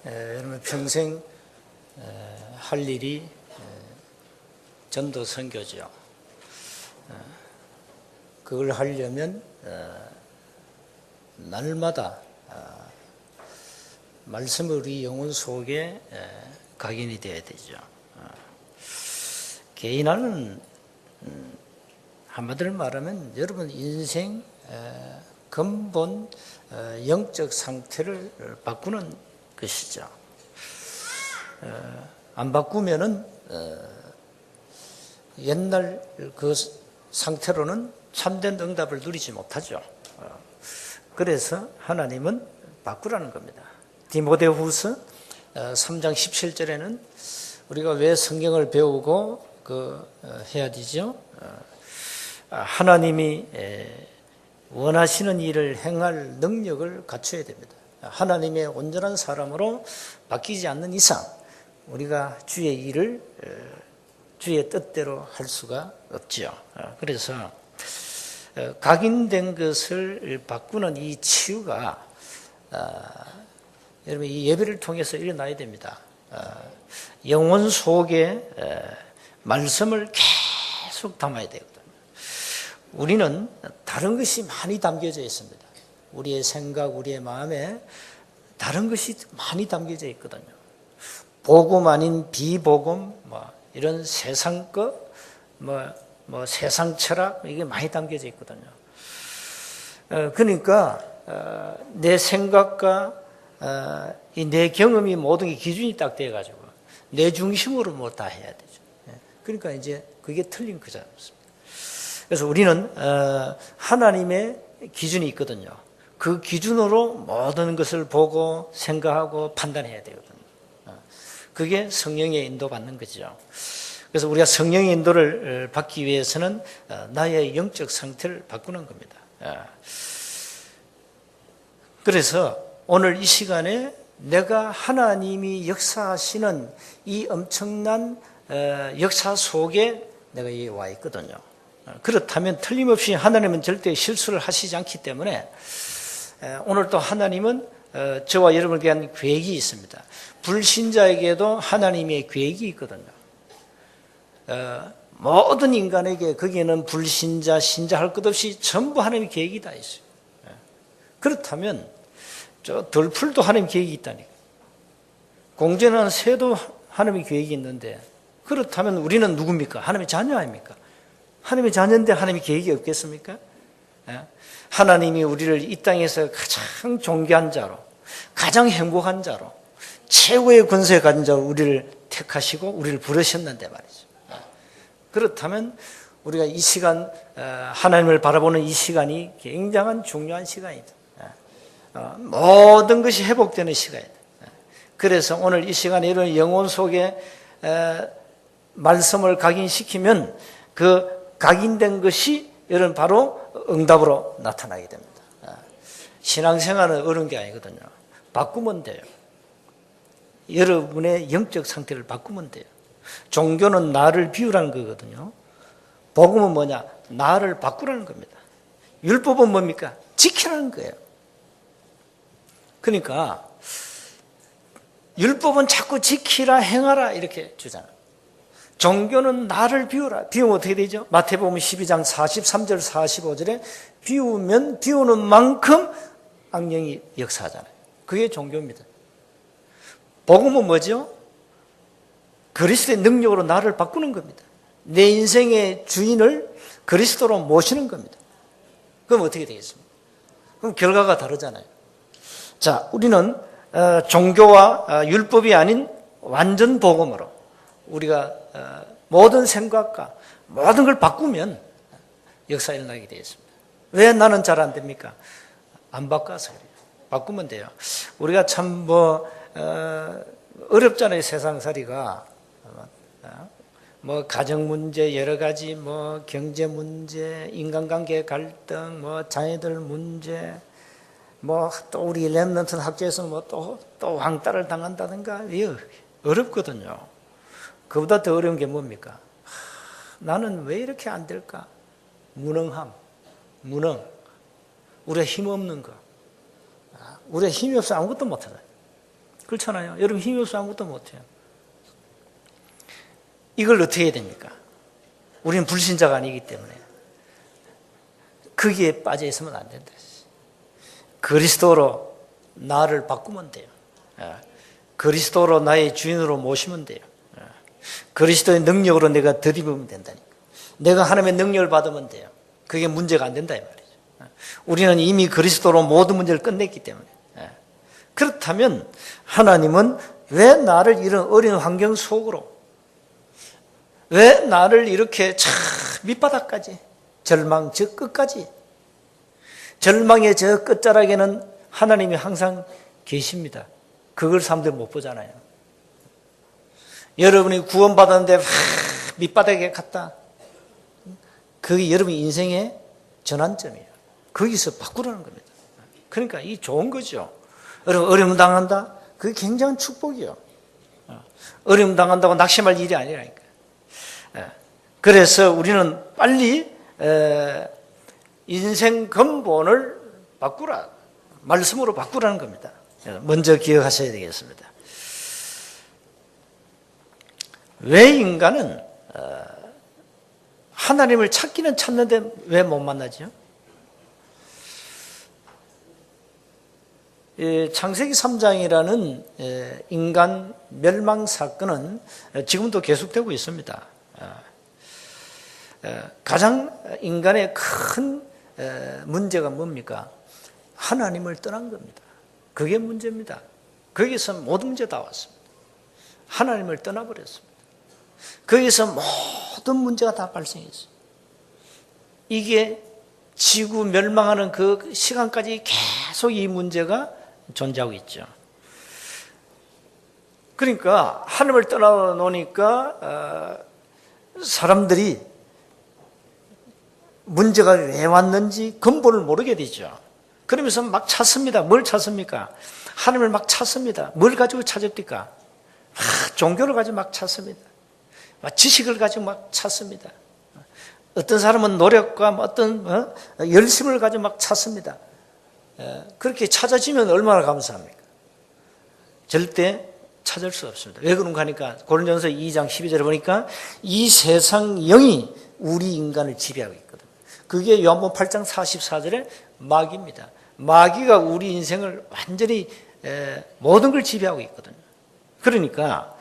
여러분 평생 할 일이 전도 선교죠. 그걸 하려면 날마다 말씀이 우리 영혼 속에 각인이 되어야 되죠. 개인화는 한마디로 말하면 여러분 인생 근본 영적 상태를 바꾸는 것이죠. 안 바꾸면은 옛날 그 상태로는 참된 응답을 누리지 못하죠. 그래서 하나님은 바꾸라는 겁니다. 디모데후서 3장 17절에는 우리가 왜 성경을 배우고 해야 되죠? 하나님이 원하시는 일을 행할 능력을 갖춰야 됩니다. 하나님의 온전한 사람으로 바뀌지 않는 이상 우리가 주의 일을 주의 뜻대로 할 수가 없지요. 그래서 각인된 것을 바꾸는 이 치유가 여러분 이 예배를 통해서 일어나야 됩니다. 영혼 속에 말씀을 계속 담아야 되거든요. 우리는 다른 것이 많이 담겨져 있습니다. 우리의 생각, 우리의 마음에 다른 것이 많이 담겨져 있거든요. 복음 아닌 비복음, 이런 세상 것, 세상 철학, 이게 많이 담겨져 있거든요. 그러니까, 내 생각과, 내 경험이 모든 게 기준이 딱 돼가지고, 내 중심으로 다 해야 되죠. 그러니까 이제 그게 틀린 거지 않습니까? 그래서 우리는, 하나님의 기준이 있거든요. 그 기준으로 모든 것을 보고 생각하고 판단해야 되거든요. 그게 성령의 인도받는 거죠. 그래서 우리가 성령의 인도를 받기 위해서는 나의 영적 상태를 바꾸는 겁니다. 그래서 오늘 이 시간에 내가 하나님이 역사하시는 이 엄청난 역사 속에 내가 여기 와 있거든요. 그렇다면 틀림없이 하나님은 절대 실수를 하시지 않기 때문에 오늘 또 하나님은 저와 여러분을 위한 계획이 있습니다. 불신자에게도 하나님의 계획이 있거든요. 모든 인간에게 거기에는 불신자, 신자 할 것 없이 전부 하나님의 계획이 다 있어요. 그렇다면 저 들풀도 하나님의 계획이 있다니까. 공전하는 새도 하나님의 계획이 있는데 그렇다면 우리는 누굽니까? 하나님의 자녀 아닙니까? 하나님의 자녀인데 하나님의 계획이 없겠습니까? 하나님이 우리를 이 땅에서 가장 존귀한 자로, 가장 행복한 자로, 최고의 권세에 가진 자로 우리를 택하시고 우리를 부르셨는데 말이죠. 그렇다면 우리가 이 시간 하나님을 바라보는 이 시간이 굉장한 중요한 시간이다. 모든 것이 회복되는 시간이다. 그래서 오늘 이 시간에 이런 영혼 속에 말씀을 각인시키면 그 각인된 것이 여러분 바로 응답으로 나타나게 됩니다. 신앙생활은 어려운 게 아니거든요. 바꾸면 돼요. 여러분의 영적 상태를 바꾸면 돼요. 종교는 나를 비우라는 거거든요. 복음은 뭐냐? 나를 바꾸라는 겁니다. 율법은 뭡니까? 지키라는 거예요. 그러니까 율법은 자꾸 지키라, 행하라 이렇게 주잖아요. 종교는 나를 비우라. 비우면 어떻게 되죠? 마태복음 12장 43절 45절에 비우면 비우는 만큼 악령이 역사하잖아요. 그게 종교입니다. 복음은 뭐죠? 그리스도의 능력으로 나를 바꾸는 겁니다. 내 인생의 주인을 그리스도로 모시는 겁니다. 그럼 어떻게 되겠습니까? 그럼 결과가 다르잖아요. 자, 우리는 종교와 율법이 아닌 완전 복음으로 우리가 모든 생각과 모든 걸 바꾸면 역사 일어나게 되겠습니다. 왜 나는 잘 안 됩니까? 안 바꿔서 그래요. 바꾸면 돼요. 우리가 참 어렵잖아요. 세상살이가. 가정 문제 여러 가지, 경제 문제, 인간관계 갈등, 자녀들 문제, 또 우리 렘넌트 학교에서 또 왕따를 당한다든가, 어렵거든요. 그보다 더 어려운 게 뭡니까? 나는 왜 이렇게 안 될까? 무능. 우리가 힘없는 거. 우리가 힘이 없어 아무것도 못하다. 그렇잖아요. 여러분 힘이 없어 아무것도 못해요. 이걸 어떻게 해야 됩니까? 우리는 불신자가 아니기 때문에 거기에 빠져 있으면 안 된다. 그리스도로 나를 바꾸면 돼요. 그리스도로 나의 주인으로 모시면 돼요. 그리스도의 능력으로 내가 덧입으면 된다니까. 내가 하나님의 능력을 받으면 돼요. 그게 문제가 안 된다 이 말이죠. 우리는 이미 그리스도로 모든 문제를 끝냈기 때문에. 그렇다면 하나님은 왜 나를 이런 어려운 환경 속으로, 왜 나를 이렇게 참 밑바닥까지, 절망 저 끝까지, 절망의 저 끝자락에는 하나님이 항상 계십니다. 그걸 사람들 못 보잖아요. 여러분이 구원받았는데 밑바닥에 갔다. 그게 여러분 인생의 전환점이에요. 거기서 바꾸라는 겁니다. 그러니까 이 좋은 거죠. 어려움 당한다? 그게 굉장한 축복이요. 어려움 당한다고 낙심할 일이 아니라니까. 그래서 우리는 빨리 인생 근본을 바꾸라. 말씀으로 바꾸라는 겁니다. 먼저 기억하셔야 되겠습니다. 왜 인간은 하나님을 찾기는 찾는데 왜 못 만나죠? 창세기 3장이라는 인간 멸망 사건은 지금도 계속되고 있습니다. 가장 인간의 큰 문제가 뭡니까? 하나님을 떠난 겁니다. 그게 문제입니다. 거기서 모든 문제 다 왔습니다. 하나님을 떠나버렸습니다. 거기서 모든 문제가 다 발생했어요. 이게 지구 멸망하는 그 시간까지 계속 이 문제가 존재하고 있죠. 그러니까 하나님을 떠나놓으니까 사람들이 문제가 왜 왔는지 근본을 모르게 되죠. 그러면서 막 찾습니다. 뭘 찾습니까? 하나님을 막 찾습니다. 뭘 가지고 찾습니까? 종교를 가지고 막 찾습니다. 지식을 가지고 막 찾습니다. 어떤 사람은 노력과 어떤 열심을 가지고 막 찾습니다. 그렇게 찾아지면 얼마나 감사합니까? 절대 찾을 수 없습니다. 왜 그런가 하니까 고린도전서 2장 12절에 보니까 이 세상 영이 우리 인간을 지배하고 있거든요. 그게 요한복음 8장 44절에 마귀입니다. 마귀가 우리 인생을 완전히 모든 걸 지배하고 있거든요. 그러니까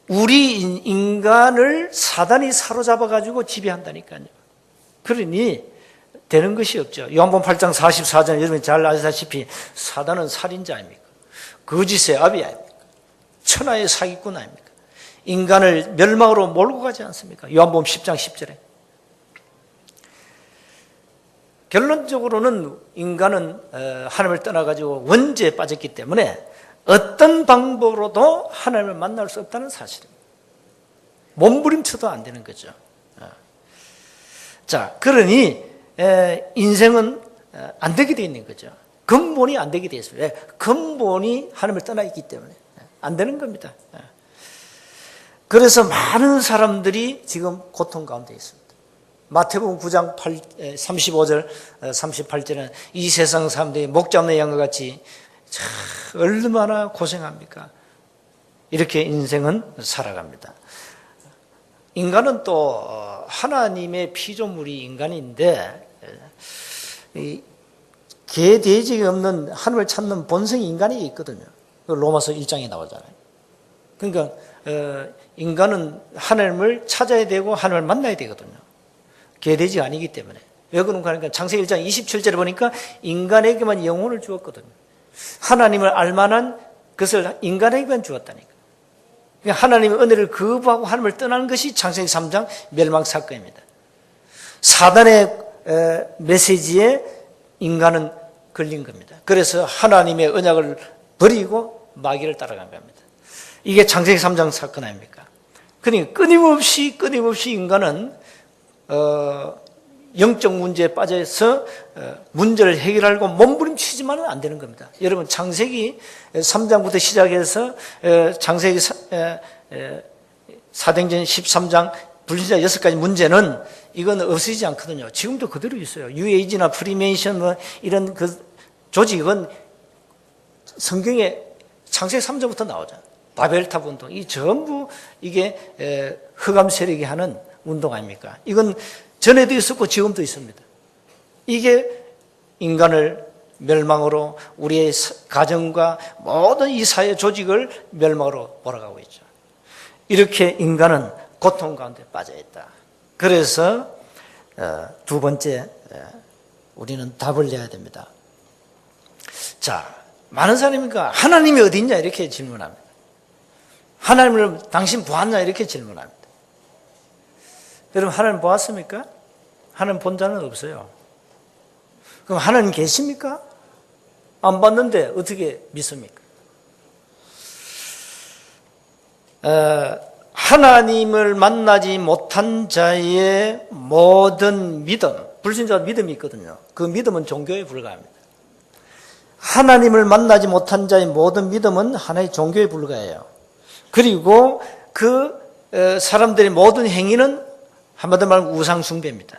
우리 인간을 사단이 사로잡아가지고 지배한다니까요. 그러니 되는 것이 없죠. 요한복음 8장 44절 여러분이 잘 아시다시피 사단은 살인자 아닙니까? 거짓의 아비 아닙니까? 천하의 사기꾼 아닙니까? 인간을 멸망으로 몰고 가지 않습니까? 요한복음 10장 10절에. 결론적으로는 인간은 하나님을 떠나가지고 원죄에 빠졌기 때문에 어떤 방법으로도 하나님을 만날 수 없다는 사실입니다. 몸부림쳐도 안 되는 거죠. 자, 그러니 인생은 안 되게 되어 있는 거죠. 근본이 안 되게 되어 있습니다. 근본이 하나님을 떠나 있기 때문에 안 되는 겁니다. 그래서 많은 사람들이 지금 고통 가운데 있습니다. 마태복음 9장 35절 38절은 이 세상 사람들이 목 잡는 양과 같이 얼마나 고생합니까? 이렇게 인생은 살아갑니다. 인간은 또 하나님의 피조물이 인간인데 개, 돼지가 없는 하나님을 찾는 본성이 인간이 있거든요. 로마서 1장에 나오잖아요. 그러니까 인간은 하나님을 찾아야 되고 하나님을 만나야 되거든요. 개, 돼지가 아니기 때문에. 왜 그런가 하니까 창세기 1장 27절에 보니까 인간에게만 영혼을 주었거든요. 하나님을 알만한 것을 인간에게만 주었다니까. 그러니까 하나님의 은혜를 거부하고 하나님을 떠나는 것이 창세기 3장 멸망 사건입니다. 사단의 메시지에 인간은 걸린 겁니다. 그래서 하나님의 언약을 버리고 마귀를 따라간 겁니다. 이게 창세기 3장 사건 아닙니까? 그러니까 끊임없이 인간은 영적 문제에 빠져서 문제를 해결하려고 몸부림치지만은 안 되는 겁니다. 여러분 창세기 3장부터 시작해서 창세기 사도행전 13장 불신자 6가지 문제는 이건 없어지지 않거든요. 지금도 그대로 있어요. UAG나 프리메이션 뭐 이런 그 조직은 성경에 창세기 3절부터 나오잖아요. 바벨탑 운동. 이 전부 이게 흑암 세력이 하는 운동 아닙니까? 이건 전에도 있었고 지금도 있습니다. 이게 인간을 멸망으로, 우리의 가정과 모든 이 사회 조직을 멸망으로 몰아가고 있죠. 이렇게 인간은 고통 가운데 빠져 있다. 그래서 두 번째, 우리는 답을 내야 됩니다. 자, 많은 사람이니까 하나님이 어디 있냐 이렇게 질문합니다. 하나님을 당신 보았냐 이렇게 질문합니다. 여러분, 하나님 보았습니까? 하나님 본 자는 없어요. 그럼 하나님 계십니까? 안 봤는데 어떻게 믿습니까? 하나님을 만나지 못한 자의 모든 믿음, 불신자 믿음이 있거든요. 그 믿음은 종교에 불과합니다. 하나님을 만나지 못한 자의 모든 믿음은 하나의 종교에 불과해요. 그리고 그 사람들의 모든 행위는 한마디로 말하면 우상숭배입니다.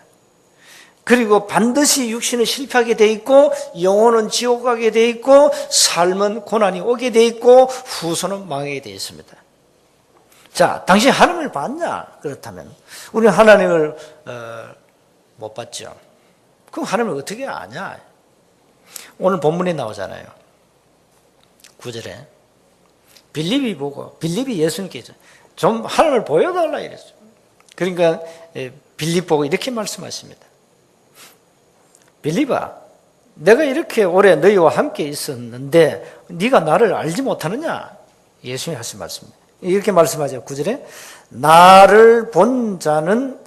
그리고 반드시 육신은 실패하게 돼 있고, 영혼은 지옥 가게 돼 있고, 삶은 고난이 오게 돼 있고, 후손은 망하게 돼 있습니다. 자, 당신 하나님을 봤냐? 그렇다면 우리는 하나님을 못 봤죠. 그럼 하나님을 어떻게 아냐? 오늘 본문에 나오잖아요. 9절에 빌립이 보고, 빌립이 예수님께서 좀 하나님을 보여달라 이랬어요. 그러니까 빌립 보고 이렇게 말씀하십니다. 빌립아, 내가 이렇게 오래 너희와 함께 있었는데 네가 나를 알지 못하느냐? 예수님이 하신 말씀입니다. 이렇게 말씀하죠. 9절에 나를 본 자는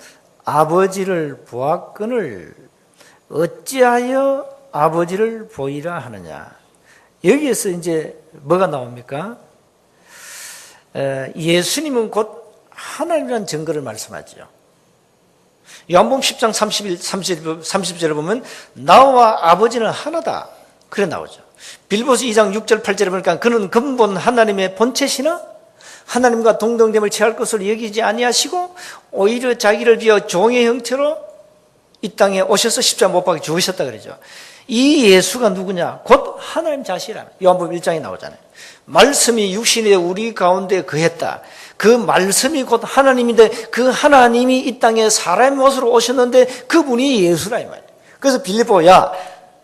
아버지를 보았거늘 어찌하여 아버지를 보이라 하느냐? 여기에서 이제 뭐가 나옵니까? 예수님은 곧 하나님이라는 증거를 말씀하죠. 요한복음 10장 30절에 보면 나와 아버지는 하나다. 그래 나오죠. 빌보서 2장 6절 8절에 보니까 그는 근본 하나님의 본체시나 하나님과 동등됨을 취할 것을 여기지 아니하시고 오히려 자기를 비워 종의 형태로 이 땅에 오셔서 십자가 못 박혀 죽으셨다 그러죠. 이 예수가 누구냐? 곧 하나님 자신이라. 요한복음 1장에 나오잖아요. 말씀이 육신에 우리 가운데 거했다. 그 말씀이 곧 하나님인데 그 하나님이 이 땅에 사람의 모습으로 오셨는데 그분이 예수라 이 말이에요. 그래서 빌립보, 야,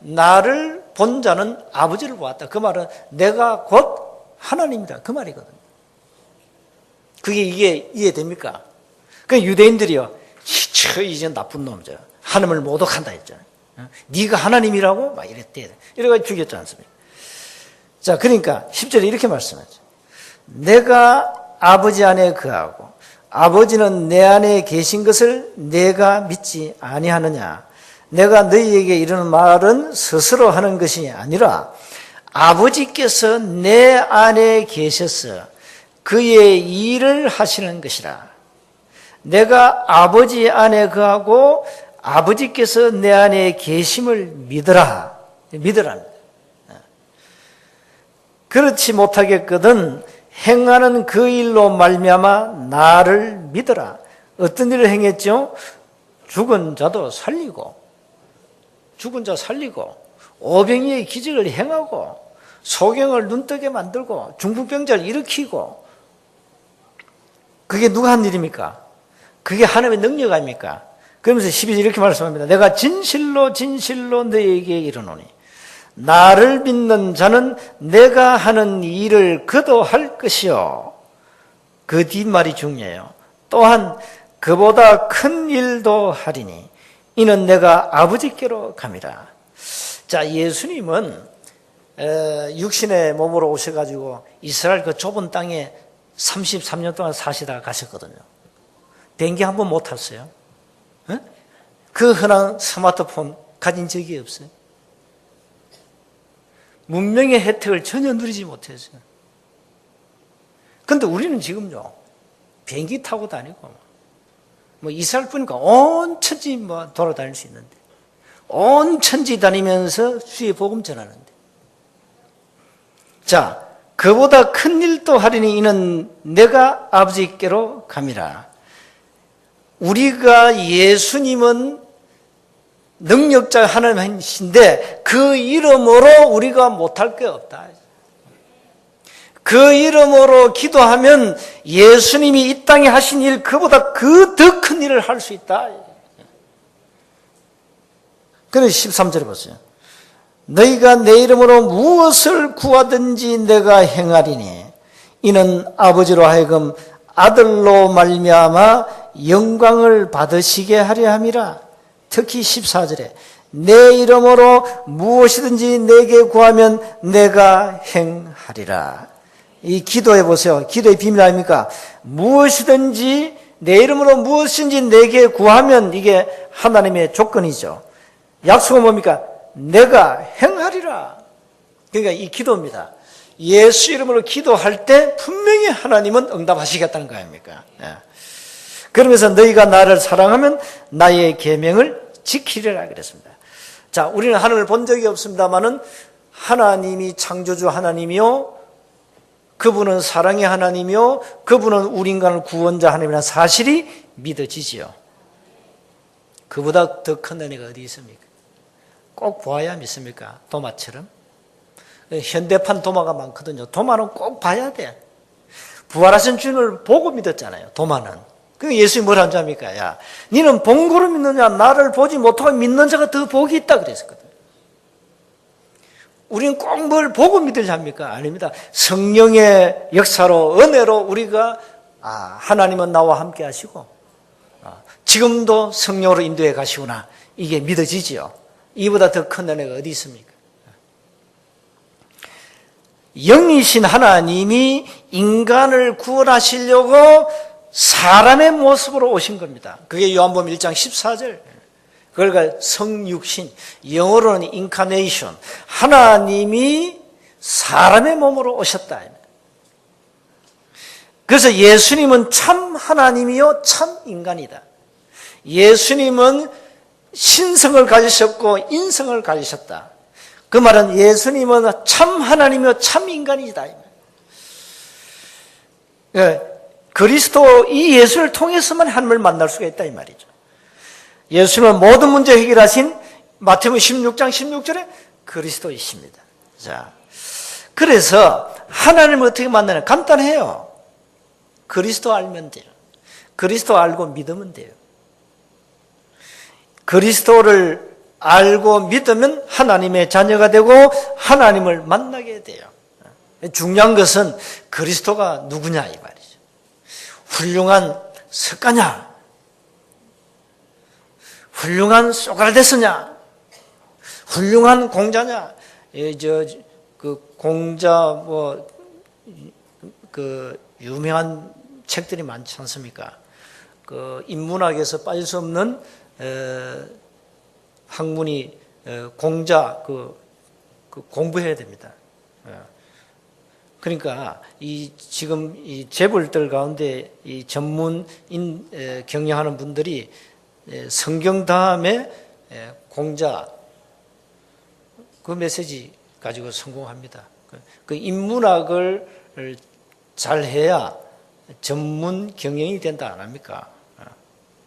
나를 본 자는 아버지를 보았다. 그 말은 내가 곧 하나님이다. 그 말이거든요. 그게 이게 이해됩니까? 그 유대인들이요, 이제 나쁜 놈이죠. 하나님을 모독한다 했잖아요. 네가 하나님이라고 막 이랬대. 이래가지고 죽였지 않습니까? 자, 그러니까 10절에 이렇게 말씀하죠. 내가 아버지 안에 거하고 아버지는 내 안에 계신 것을 내가 믿지 아니하느냐? 내가 너희에게 이르는 말은 스스로 하는 것이 아니라 아버지께서 내 안에 계셔서 그의 일을 하시는 것이라. 내가 아버지 안에 거하고 아버지께서 내 안에 계심을 믿으라. 믿으랍니다. 그렇지 못하겠거든 행하는 그 일로 말미암아 나를 믿으라. 어떤 일을 행했죠? 죽은 자도 살리고, 죽은 자 살리고, 오병이의 기적을 행하고, 소경을 눈뜨게 만들고, 중풍병자를 일으키고. 그게 누가 한 일입니까? 그게 하나님의 능력 아닙니까? 그러면서 12절 이렇게 말씀합니다. 내가 진실로 진실로 너희에게 이르노니 나를 믿는 자는 내가 하는 일을 그도 할 것이요. 그 뒷말이 중요해요. 또한 그보다 큰 일도 하리니 이는 내가 아버지께로 감이라. 자, 예수님은 육신의 몸으로 오셔가지고 이스라엘 그 좁은 땅에 33년 동안 사시다가 가셨거든요. 비행기 한 번 못 탔어요. 그 흔한 스마트폰 가진 적이 없어요. 문명의 혜택을 전혀 누리지 못했어요. 그런데 우리는 지금요, 비행기 타고 다니고, 뭐 이스라엘 뿐이니까 온 천지 뭐 돌아다닐 수 있는데, 온 천지 다니면서 주의 복음 전하는데. 자, 그보다 큰 일도 하리니 이는 내가 아버지께로 감이라. 우리가 예수님은 능력자 하나님이신데 그 이름으로 우리가 못할 게 없다. 그 이름으로 기도하면 예수님이 이 땅에 하신 일, 그보다 그 더 큰 일을 할 수 있다. 그래서 13절에 보세요. 너희가 내 이름으로 무엇을 구하든지 내가 행하리니 이는 아버지로 하여금 아들로 말미암아 영광을 받으시게 하려 함이라. 특히 14절에 내 이름으로 무엇이든지 내게 구하면 내가 행하리라. 이 기도해 보세요. 기도의 비밀 아닙니까? 무엇이든지 내 이름으로 무엇인지 내게 구하면 이게 하나님의 조건이죠. 약속은 뭡니까? 내가 행하리라. 그러니까 이 기도입니다. 예수 이름으로 기도할 때 분명히 하나님은 응답하시겠다는 거 아닙니까? 그러면서 너희가 나를 사랑하면 나의 계명을 지키리라 그랬습니다. 자, 우리는 하나님을 본 적이 없습니다만은 하나님이 창조주 하나님이요, 그분은 사랑의 하나님이요, 그분은 우리 인간을 구원자 하나님이라는 사실이 믿어지지요. 그보다 더 큰 은혜가 어디 있습니까? 꼭 보아야 믿습니까? 도마처럼. 현대판 도마가 많거든요. 도마는 꼭 봐야 돼. 부활하신 주님을 보고 믿었잖아요. 도마는. 그 예수님이 뭐라 한지 압니까? 야, 니는 본 거로 믿느냐? 나를 보지 못하고 믿는 자가 더 복이 있다 그랬었거든. 우리는 꼭 뭘 보고 믿으려 합니까? 아닙니다. 성령의 역사로, 은혜로 우리가 하나님은 나와 함께 하시고 지금도 성령으로 인도해 가시구나. 이게 믿어지지요. 이보다 더 큰 은혜가 어디 있습니까? 영이신 하나님이 인간을 구원하시려고 사람의 모습으로 오신 겁니다. 그게 요한복음 1장 14절. 그러니까 성육신, 영어로는 인카네이션. 하나님이 사람의 몸으로 오셨다. 그래서 예수님은 참 하나님이요 참 인간이다. 예수님은 신성을 가지셨고 인성을 가지셨다. 그 말은 예수님은 참 하나님이요 참 인간이다. 그리스도 이 예수를 통해서만 하나님을 만날 수가 있다 이 말이죠. 예수님은 모든 문제 해결하신 마태복음 16장 16절에 그리스도이십니다. 자, 그래서 하나님을 어떻게 만나냐? 간단해요. 그리스도 알면 돼요. 그리스도 알고 믿으면 돼요. 그리스도를 알고 믿으면 하나님의 자녀가 되고 하나님을 만나게 돼요. 중요한 것은 그리스도가 누구냐 이 말이죠. 훌륭한 석가냐? 훌륭한 소크라테스냐? 훌륭한 공자냐? 그 공자 그 유명한 책들이 많지 않습니까? 그 인문학에서 빠질 수 없는 학문이 공자 그 공부해야 됩니다. 그러니까 지금 이 재벌들 가운데 이 전문인 경영하는 분들이 성경 다음에 공자 그 메시지 가지고 성공합니다. 그 인문학을 잘 해야 전문 경영이 된다 안 합니까?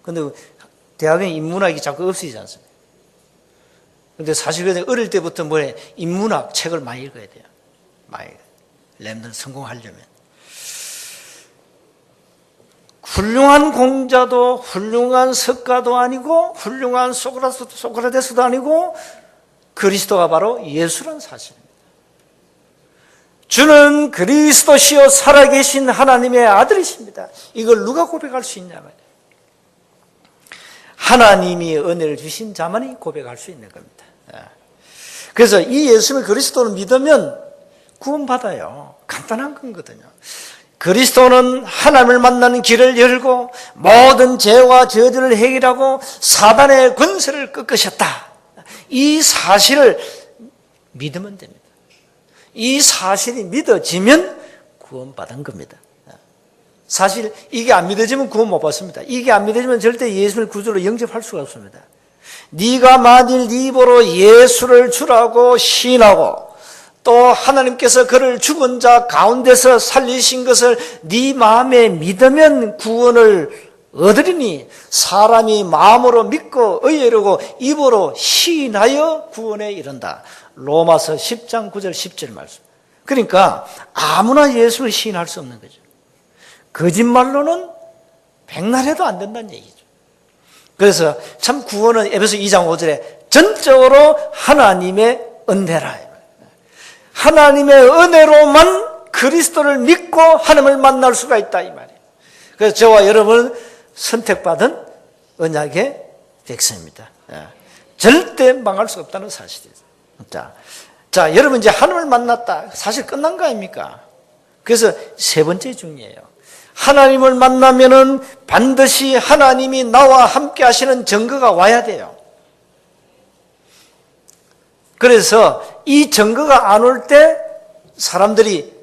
그런데 대학에 인문학이 자꾸 없어지지 않습니까? 근데 사실 어릴 때부터 인문학 책을 많이 읽어야 돼요. 많이. 랩들 성공하려면. 훌륭한 공자도 훌륭한 석가도 아니고 훌륭한 소크라테스도 아니고 그리스도가 바로 예수란 사실입니다. 주는 그리스도시요 살아계신 하나님의 아들이십니다. 이걸 누가 고백할 수 있냐 말이에요. 하나님이 은혜를 주신 자만이 고백할 수 있는 겁니다. 그래서 이 예수님의 그리스도를 믿으면 구원받아요. 간단한 거거든요. 그리스도는 하나님을 만나는 길을 열고 모든 죄와 저주를 해결하고 사단의 권세를 꺾으셨다. 이 사실을 믿으면 됩니다. 이 사실이 믿어지면 구원받은 겁니다. 사실 이게 안 믿어지면 구원 못 받습니다. 이게 안 믿어지면 절대 예수를 구주로 영접할 수가 없습니다. 네가 만일 네 입으로 예수를 주라고 시인하고 또 하나님께서 그를 죽은 자 가운데서 살리신 것을 네 마음에 믿으면 구원을 얻으리니 사람이 마음으로 믿고 의뢰하고 입으로 시인하여 구원에 이른다. 로마서 10장 9절 10절 말씀. 그러니까 아무나 예수를 시인할 수 없는 거죠. 거짓말로는 백날 해도 안 된다는 얘기죠. 그래서 참 구원은 에베소 2장 5절에 전적으로 하나님의 은혜라. 하나님의 은혜로만 그리스도를 믿고 하나님을 만날 수가 있다 이 말이에요. 그래서 저와 여러분은 선택받은 언약의 백성입니다. 절대 망할 수 없다는 사실이죠. 자, 여러분 이제 하나님을 만났다. 사실 끝난 거 아닙니까? 그래서 세 번째 중요해요. 하나님을 만나면은 반드시 하나님이 나와 함께 하시는 증거가 와야 돼요. 그래서 이 증거가 안 올 때 사람들이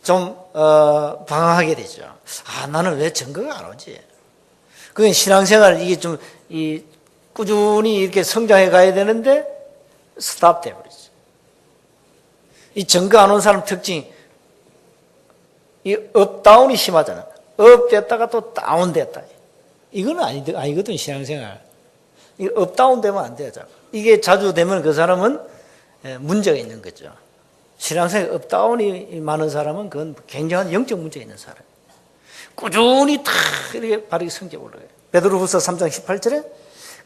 좀 방황하게 되죠. 아, 나는 왜 증거가 안 오지? 그게 신앙생활 이게 좀 꾸준히 이렇게 성장해 가야 되는데 스탑 돼 버리죠. 이 증거 안 온 사람 특징이 이 업다운이 심하잖아. 업 됐다가 또 다운 됐다. 이건 아니거든 신앙생활. 이 업다운 되면 안 돼요. 이게 자주 되면 그 사람은 문제가 있는 거죠. 신앙생활 업다운이 많은 사람은 그건 굉장한 영적 문제가 있는 사람. 꾸준히 다 이렇게 바르게 성적이 올라가요. 베드로후서 3장 18절에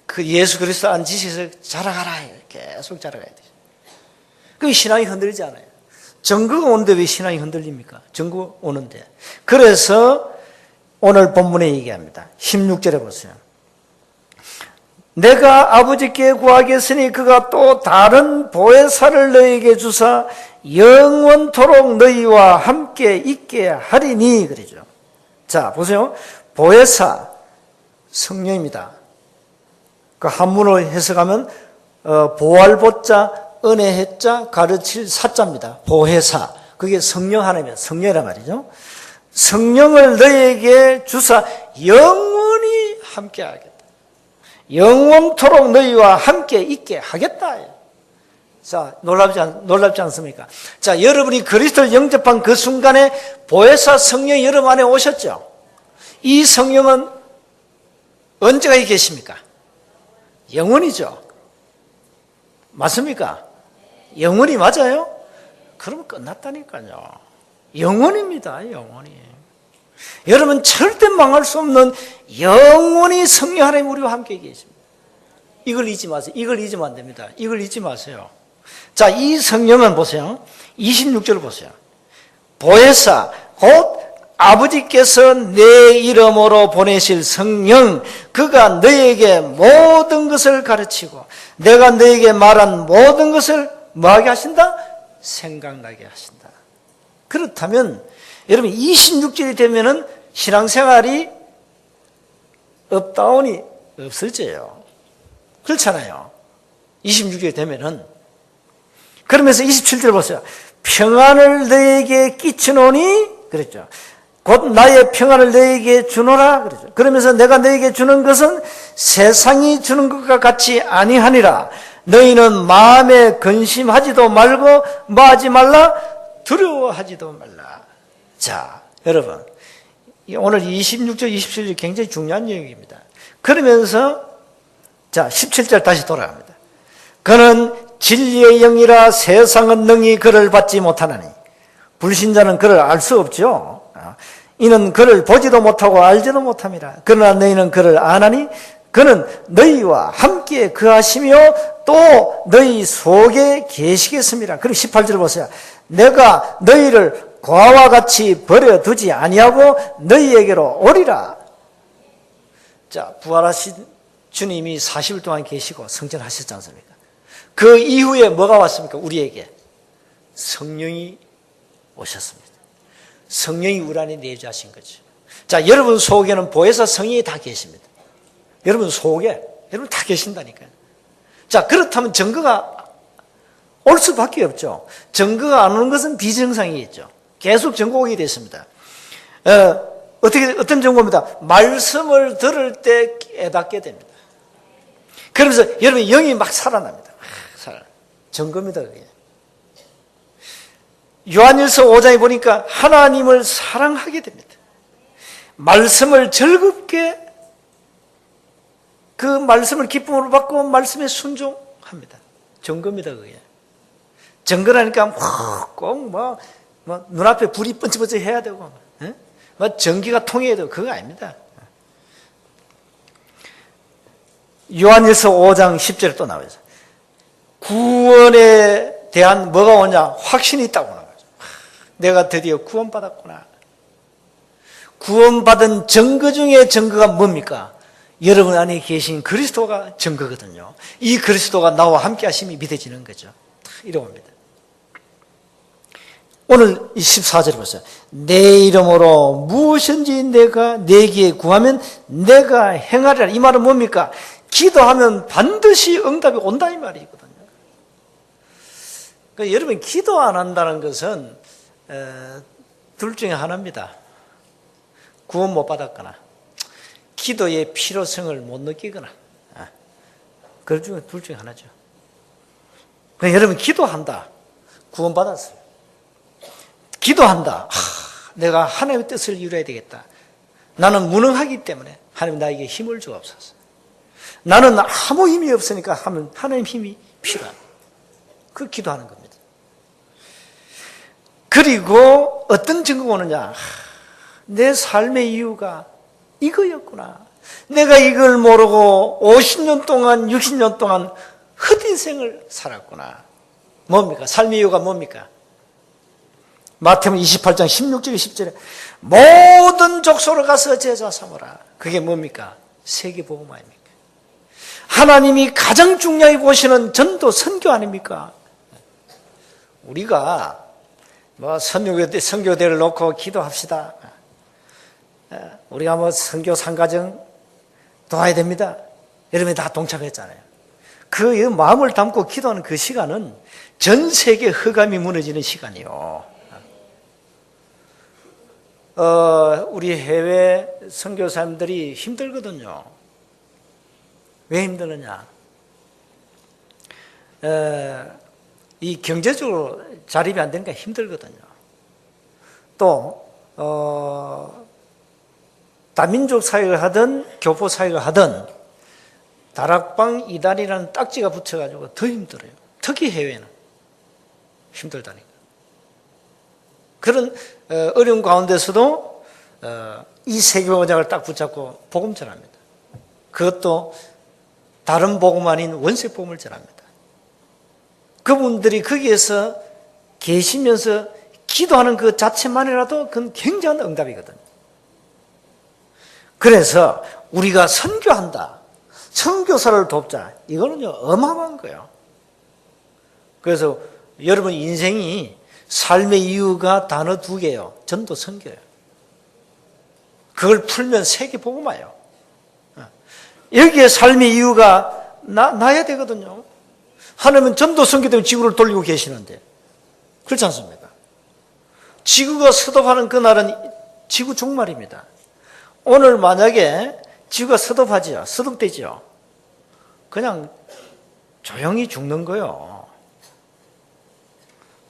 그 예수 그리스도 안 지식에서 자라가라. 계속 자라가야 돼요. 그 신앙이 흔들리지 않아요. 증거가 오는데 왜 신앙이 흔들립니까? 증거 오는데. 그래서 오늘 본문에 얘기합니다. 16절에 보세요. 내가 아버지께 구하겠으니 그가 또 다른 보혜사를 너희에게 주사 영원토록 너희와 함께 있게 하리니 그러죠. 자, 보세요. 보혜사 성령입니다. 그 한문으로 해석하면 보활보자 은혜해자 가르칠 사자입니다. 보혜사. 그게 성령 하나님이에요. 성령이란 말이죠. 성령을 너희에게 주사 영원히 함께 하겠다. 영원토록 너희와 함께 있게 하겠다. 자, 놀랍지 않습니까? 자, 여러분이 그리스도를 영접한 그 순간에 보혜사 성령이 여러분 안에 오셨죠? 이 성령은 언제까지 계십니까? 영원이죠. 맞습니까? 영원히 맞아요? 그럼 끝났다니까요. 영원입니다. 영원히. 여러분 절대 망할 수 없는 영원히 성령 하나님 우리와 함께 계십니다. 이걸 잊지 마세요. 이걸 잊으면 안 됩니다. 이걸 잊지 마세요. 자, 이 성령은 보세요. 26절을 보세요. 보혜사 곧 아버지께서 내 이름으로 보내실 성령, 그가 너에게 모든 것을 가르치고 내가 너에게 말한 모든 것을 뭐하게 하신다? 생각나게 하신다. 그렇다면 여러분 26절이 되면은 신앙생활이 업다운이 없어져요. 그렇잖아요. 26절이 되면은. 그러면서 27절 보세요. 평안을 너에게 끼치노니 그랬죠. 곧 나의 평안을 너에게 주노라 그랬죠. 그러면서 내가 너에게 주는 것은 세상이 주는 것과 같이 아니하니라. 너희는 마음에 근심하지도 말고 뭐하지 말라? 두려워하지도 말라. 자, 여러분 오늘 26절 27절 굉장히 중요한 내용입니다. 그러면서 자 17절 다시 돌아갑니다. 그는 진리의 영이라 세상은 능히 그를 받지 못하나니 불신자는 그를 알 수 없죠. 이는 그를 보지도 못하고 알지도 못함이라. 그러나 너희는 그를 아나니 그는 너희와 함께 거하시며 또 너희 속에 계시겠습니다. 그리고 18절 보세요. 내가 너희를 과와 같이 버려두지 아니하고 너희에게로 오리라. 자, 부활하신 주님이 40일 동안 계시고 성전하셨지 않습니까? 그 이후에 뭐가 왔습니까? 우리에게 성령이 오셨습니다. 성령이 우리 안에 내주하신 거죠. 자, 여러분 속에는 보혜사 성령이 다 계십니다. 여러분 속에 여러분 다 계신다니까요. 자, 그렇다면 증거가 올 수밖에 없죠. 증거가 안 오는 것은 비정상이겠죠. 계속 증거 오게 됐습니다. 어떤 증거입니다? 말씀을 들을 때 깨닫게 됩니다. 그러면서 여러분 영이 막 살아납니다. 증거입니다. 그게. 요한일서 5장에 보니까 하나님을 사랑하게 됩니다. 말씀을 즐겁게 그 말씀을 기쁨으로 받고 말씀에 순종합니다. 증거입니다. 그게. 정거라니까 꼭 눈앞에 불이 번쩍번쩍 해야 되고, 전기가 통해야 되고, 그거 아닙니다. 요한일서 5장 10절에 또 나와요. 구원에 대한 뭐가 오냐? 확신이 있다고 나와요. 내가 드디어 구원받았구나. 구원받은 증거 중에 증거가 뭡니까? 여러분 안에 계신 그리스도가 증거거든요. 이 그리스도가 나와 함께 하심이 믿어지는 거죠. 이러고 합니다. 오늘 이 14절 보세요. 내 이름으로 무엇인지 내가 내게 구하면 내가 행하리라. 이 말은 뭡니까? 기도하면 반드시 응답이 온다 이 말이거든요. 그러니까 여러분 기도 안 한다는 것은 둘 중에 하나입니다. 구원 못 받았거나 기도의 필요성을 못 느끼거나 그 중에 둘 중에 하나죠. 그러니까 여러분 기도한다. 구원 받았어요. 기도한다. 내가 하나님의 뜻을 이루어야 되겠다. 나는 무능하기 때문에 하나님 나에게 힘을 주옵소서. 나는 아무 힘이 없으니까 하나님 힘이 필요한 그 기도하는 겁니다. 그리고 어떤 증거가 오느냐? 내 삶의 이유가 이거였구나. 내가 이걸 모르고 50년 동안 60년 동안 헛인생을 살았구나. 뭡니까? 삶의 이유가 뭡니까? 마태복음 28장 16절 10절에 모든 족속으로 가서 제자 삼으라. 그게 뭡니까? 세계복음 아닙니까? 하나님이 가장 중요하게 보시는 전도 선교 아닙니까? 우리가 선교대를 놓고 기도합시다. 우리가 선교 상가정 도와야 됩니다. 여러분이 다 동참했잖아요. 그 마음을 담고 기도하는 그 시간은 전 세계 흑암이 무너지는 시간이요. 우리 해외 선교사님들이 힘들거든요. 왜 힘드느냐? 이 경제적으로 자립이 안 되니까 힘들거든요. 또 다민족 사역을 하든 교포 사역을 하든 다락방 이단이라는 딱지가 붙여가지고 더 힘들어요. 특히 해외는 힘들다니까. 그런 어려운 가운데서도 이 세계원장을 딱 붙잡고 복음 전합니다. 그것도 다른 복음 아닌 원색 복음을 전합니다. 그분들이 거기에서 계시면서 기도하는 그 자체만이라도 그건 굉장한 응답이거든요. 그래서 우리가 선교한다, 선교사를 돕자, 이거는요 어마어마한 거예요. 그래서 여러분 인생이 삶의 이유가 단어 2개예요. 전도 선교예요. 그걸 풀면 세계 복음화예요. 여기에 삶의 이유가 나야 되거든요. 하나님은 전도 선교 때문에 지구를 돌리고 계시는데 그렇지 않습니까? 지구가 섭섭하는 그날은 지구 종말입니다. 오늘 만약에 지구가 섭섭되지요. 그냥 조용히 죽는 거예요.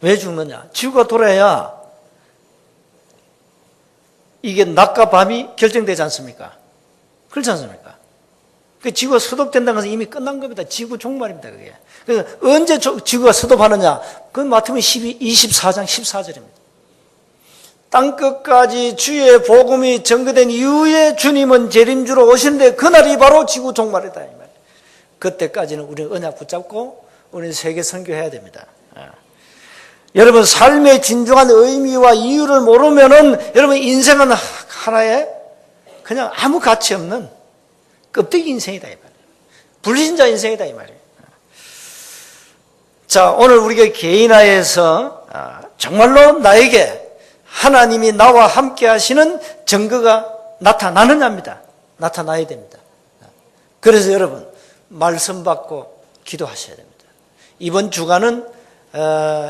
왜 죽느냐? 지구가 돌아야 이게 낮과 밤이 결정되지 않습니까? 그렇지 않습니까? 그 지구가 섭섭된다는 것은 이미 끝난 겁니다. 지구 종말입니다. 그게. 그래서 언제 지구가 섭섭하느냐? 그건 마태복음 24장 14절입니다. 땅끝까지 주의 복음이 전거된 이후에 주님은 재림주로 오시는데 그날이 바로 지구 종말이다. 이 말이에요. 그때까지는 우리는 언약 붙잡고 우리는 세계 선교해야 됩니다. 여러분 삶의 진정한 의미와 이유를 모르면은 여러분 인생은 하나의 그냥 아무 가치 없는 껍데기 인생이다 이 말이에요. 불신자 인생이다 이 말이에요. 자, 오늘 우리가 개인화해서 정말로 나에게 하나님이 나와 함께 하시는 증거가 나타나느냐입니다. 나타나야 됩니다. 그래서 여러분 말씀 받고 기도하셔야 됩니다. 이번 주간은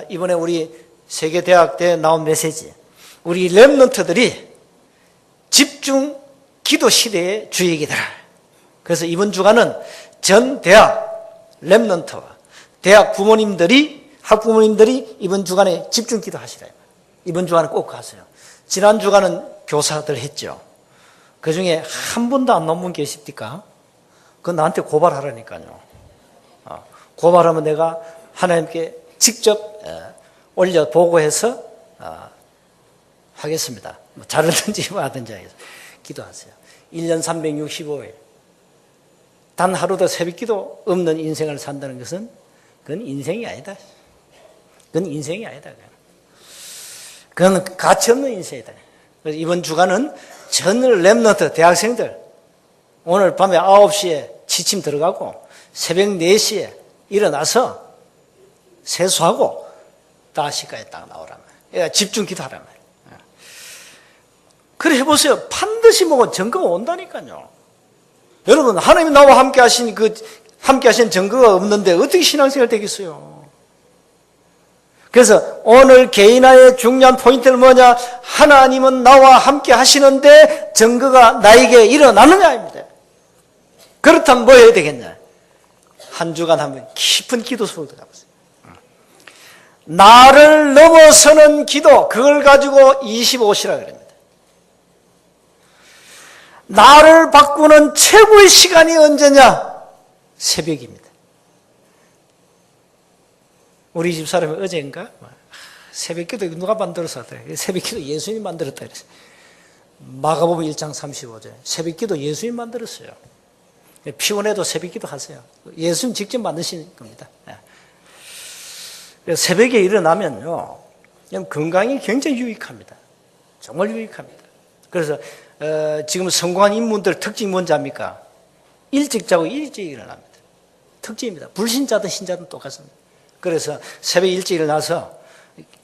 이번에 우리 세계대학대에 나온 메시지, 우리 렘넌트들이 집중 기도 시대의 주역이더라. 그래서 이번 주간은 전 대학 렘넌트와 대학 부모님들이, 학부모님들이 이번 주간에 집중 기도하시라. 이번 주간에 꼭 가세요. 지난 주간은 교사들 했죠. 그 중에 한 분도 안 나온 분 계십니까? 그건 나한테 고발하라니까요. 고발하면 내가 하나님께 직접 올려 보고해서 하겠습니다. 뭐 자르든지 하든지 해서 기도하세요. 1년 365일 단 하루도 새벽기도 없는 인생을 산다는 것은 그건 인생이 아니다. 그건 인생이 아니다. 그건 가치 없는 인생이다. 그래서 이번 주간은 전 랩너트 대학생들 오늘 밤에 9시에 취침 들어가고 새벽 4시에 일어나서 세수하고 다시까지 딱 나오란 말이에요. 집중 기도하란 말이에요. 그래 해보세요. 반드시 뭐 증거가 온다니까요. 여러분, 하나님이 나와 함께 하신 함께 하신 증거가 없는데 어떻게 신앙생활 되겠어요? 그래서 오늘 개인화의 중요한 포인트는 뭐냐? 하나님은 나와 함께 하시는데 증거가 나에게 일어나느냐입니다. 그렇다면 뭐 해야 되겠냐? 한 주간 한번 깊은 기도 속으로 들어가보세요. 나를 넘어서는 기도, 그걸 가지고 25시라 그럽니다. 나를 바꾸는 최고의 시간이 언제냐? 새벽입니다. 우리 집 사람이 어제인가? 새벽 기도 누가 만들어서 하더래. 새벽 기도 예수님이 만들었다 그랬어요. 마가복음 1장 35절. 새벽 기도 예수님이 만들었어요. 피곤해도 새벽 기도 하세요. 예수님 직접 만드신 겁니다. 새벽에 일어나면요, 그냥 건강이 굉장히 유익합니다. 정말 유익합니다. 그래서 지금 성공한 인물들 특징이 뭔지 압니까? 일찍 자고 일찍 일어납니다. 특징입니다. 불신자든 신자든 똑같습니다. 그래서 새벽 일찍 일어나서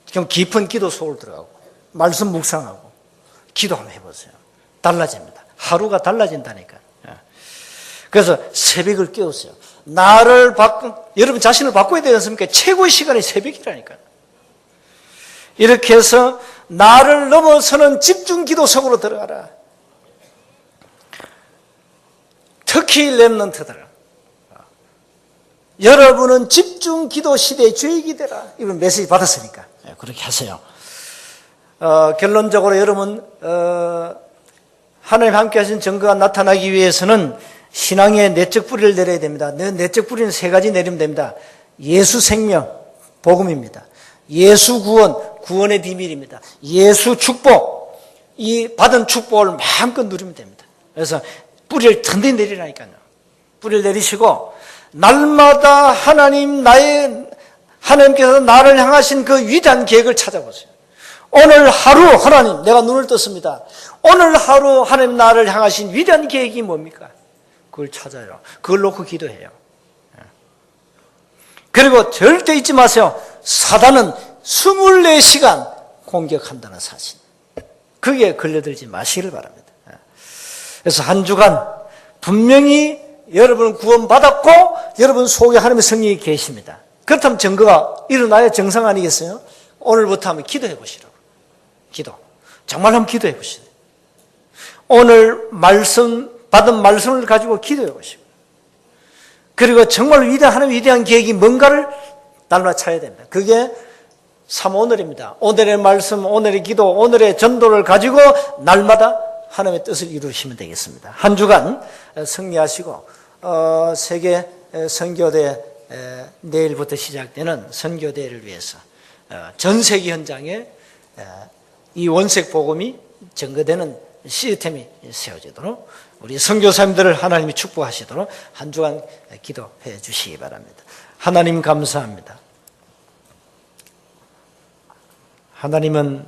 좀 깊은 기도 속으로 들어가고 말씀 묵상하고 기도 한번 해보세요. 달라집니다. 하루가 달라진다니까. 그래서 새벽을 깨우세요. 여러분 자신을 바꿔야 되지 않습니까? 최고의 시간이 새벽이라니까요. 이렇게 해서 나를 넘어서는 집중 기도 속으로 들어가라. 특히 렘넌트들, 여러분은 집중 기도 시대의 주역이 되라. 이번 메시지 받았으니까 그렇게 하세요. 결론적으로 여러분, 하나님 함께 하신 증거가 나타나기 위해서는 신앙의 내적 뿌리를 내려야 됩니다. 내적 뿌리는 3가지 내리면 됩니다. 예수 생명, 복음입니다. 예수 구원, 구원의 비밀입니다. 예수 축복, 이 받은 축복을 마음껏 누리면 됩니다. 그래서 뿌리를 든든히 내리라니까요. 뿌리를 내리시고 날마다 하나님께서 나를 향하신 그 위대한 계획을 찾아보세요. 오늘 하루 하나님, 내가 눈을 떴습니다. 오늘 하루 하나님 나를 향하신 위대한 계획이 뭡니까? 그걸 찾아요. 그걸 놓고 기도해요. 그리고 절대 잊지 마세요. 사단은 24시간 공격한다는 사실. 그게 걸려들지 마시기를 바랍니다. 그래서 한 주간 분명히 여러분은 구원받았고 여러분 속에 하나님의 성령이 계십니다. 그렇다면 증거가 일어나야 정상 아니겠어요? 오늘부터 한번 기도해 보시라고. 기도. 정말 한번 기도해 보시죠. 오늘 받은 말씀을 가지고 기도해 보시고, 그리고 정말 하나님의 위대한 계획이 뭔가를 날마다 찾아야 됩니다. 그게 오늘입니다. 오늘의 말씀, 오늘의 기도, 오늘의 전도를 가지고 날마다 하나님의 뜻을 이루시면 되겠습니다. 한 주간 승리하시고 세계 선교대 내일부터 시작되는 선교대회를 위해서 전 세계 현장에 이 원색 복음이 증거되는 시스템이 세워지도록 우리 선교사님들을 하나님이 축복하시도록 한 주간 기도해 주시기 바랍니다. 하나님 감사합니다. 하나님은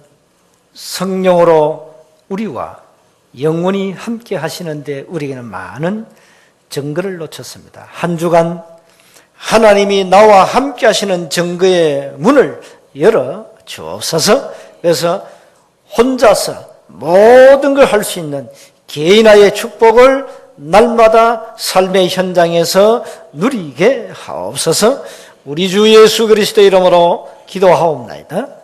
성령으로 우리와 영원히 함께 하시는데 우리에게는 많은 증거를 놓쳤습니다. 한 주간 하나님이 나와 함께 하시는 증거의 문을 열어 주옵소서. 그래서 혼자서 모든 걸 할 수 있는 개인화의 축복을 날마다 삶의 현장에서 누리게 하옵소서. 우리 주 예수 그리스도의 이름으로 기도하옵나이다.